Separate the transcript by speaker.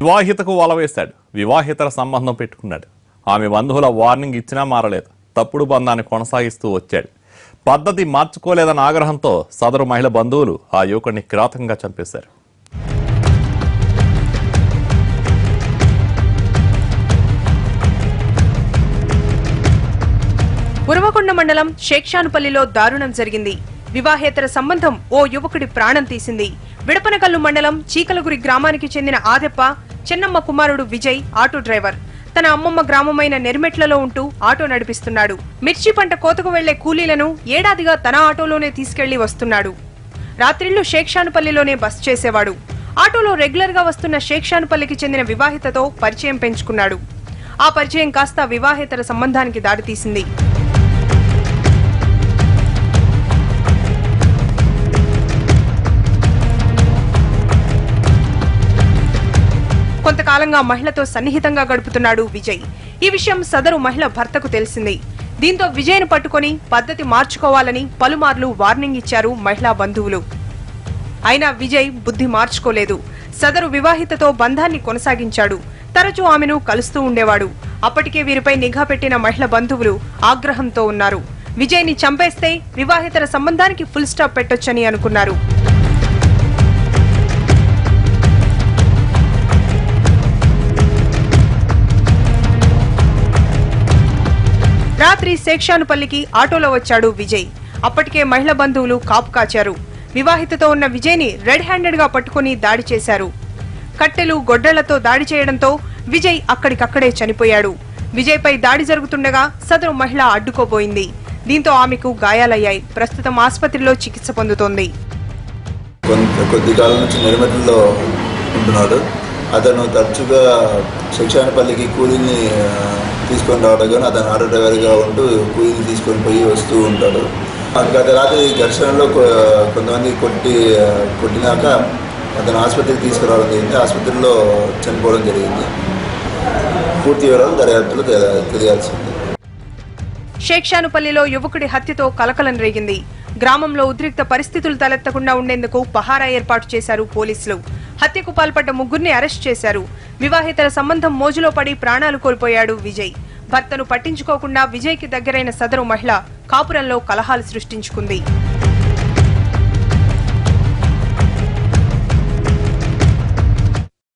Speaker 1: వివాహితకు వల వేశాడు. వివాహితర సంబంధం పెట్టుకున్నాడు. ఆమె బంధువుల వార్నింగ్ ఇచ్చినా మారలేదు. తప్పుడు బంధాన్ని కొనసాగిస్తూ వచ్చాడు. పద్ధతి మార్చుకోలేదన్న ఆగ్రహంతో సదరు మహిళ బంధువులు ఆ యువకుడిని కిరాతకంగా చంపేశారు.
Speaker 2: ఉరవకొండ మండలం షేక్షానుపల్లిలో దారుణం జరిగింది. వివాహేతర సంబంధం ఓ యువకుడి ప్రాణం తీసింది. విడపనకల్లు మండలం చీకలగురి గ్రామానికి చెందిన ఆదెప్ప చెన్నమ్మ కుమారుడు విజయ్ ఆటో డ్రైవర్. తన అమ్మమ్మ గ్రామమైన నెర్మెట్లలో ఉంటూ ఆటో నడిపిస్తున్నాడు. మిర్చి పంట కోతకు వెళ్లే కూలీలను ఏడాదిగా తన ఆటోలోనే తీసుకెళ్లి వస్తున్నాడు. రాత్రిళ్లు షేక్షానుపల్లిలోనే బస్ చేసేవాడు. ఆటోలో రెగ్యులర్ గా వస్తున్న షేక్షానుపల్లికి చెందిన వివాహితతో పరిచయం పెంచుకున్నాడు. ఆ పరిచయం కాస్త వివాహేతర సంబంధానికి దారితీసింది. కొంతకాలంగా మహిళతో సన్నిహితంగా గడుపుతున్నాడు విజయ్. ఈ విషయం సదరు మహిళ భర్తకు తెలిసింది. దీంతో విజయ్ను పట్టుకుని పద్ధతి మార్చుకోవాలని పలుమార్లు వార్నింగ్ ఇచ్చారు మహిళా బంధువులు. అయినా విజయ్ బుద్ధి మార్చుకోలేదు. సదరు వివాహితతో బంధాన్ని కొనసాగించాడు. తరచూ ఆమెను కలుస్తూ ఉండేవాడు. అప్పటికే వీరిపై నిఘా పెట్టిన మహిళ బంధువులు ఆగ్రహంతో ఉన్నారు. విజయ్ని చంపేస్తే వివాహితర సంబంధానికి ఫుల్ స్టాప్ పెట్టొచ్చని అనుకున్నారు. రాత్రి షేక్షానుపల్లికి ఆటోలో వచ్చాడు విజయ్. అప్పటికే మహిళ బంధువులు కాపు కాచారు. వివాహితతో ఉన్న విజయ్ని రెడ్ హ్యాండెడ్ గా పట్టుకుని దాడి చేశారు. కట్టెలు గొడ్డళ్లతో దాడి చేయడంతో విజయ్ అక్కడికక్కడే చనిపోయాడు. విజయ్ పై దాడి జరుగుతుండగా సదరు మహిళ అడ్డుకోబోయింది. దీంతో ఆమెకు గాయాలయ్యాయి. ప్రస్తుతం ఆసుపత్రిలో చికిత్స పొందుతోంది.
Speaker 3: కొద్ది కాలం నుంచి నిర్మల్లో ఉంటున్నాడు. అతను తరచుగా షేక్షానుపల్లికి కూలీని తీసుకొని రావడం కానీ అతను ఆటో డ్రైవర్గా ఉంటూ కూలీని తీసుకొని పోయి వస్తూ ఉంటాడు. గత రాత్రి ఘర్షణలో కొంతమంది కొట్టినాక అతను ఆసుపత్రికి తీసుకురావడం జరిగింది. ఆసుపత్రిలో చనిపోవడం జరిగింది. పూర్తి వివరాలు దర్యాప్తులో తెలియాల్సింది.
Speaker 2: షేక్షానుపల్లిలో యువకుడి హత్యతో కలకలం రేగింది. గ్రామంలో ఉద్రిక్త పరిస్థితులు తలెత్తకుండా ఉండేందుకు పహారా ఏర్పాటు చేశారు పోలీసులు. హత్యకు పాల్పడ్డ ముగ్గురిని అరెస్ట్ చేశారు. వివాహితర సంబంధం మోజులో పడి ప్రాణాలు కోల్పోయాడు విజయ్. భర్తను పట్టించుకోకుండా విజయ్కి దగ్గరైన సదరు మహిళ కాపురంలో కలహాలు సృష్టించుకుంది.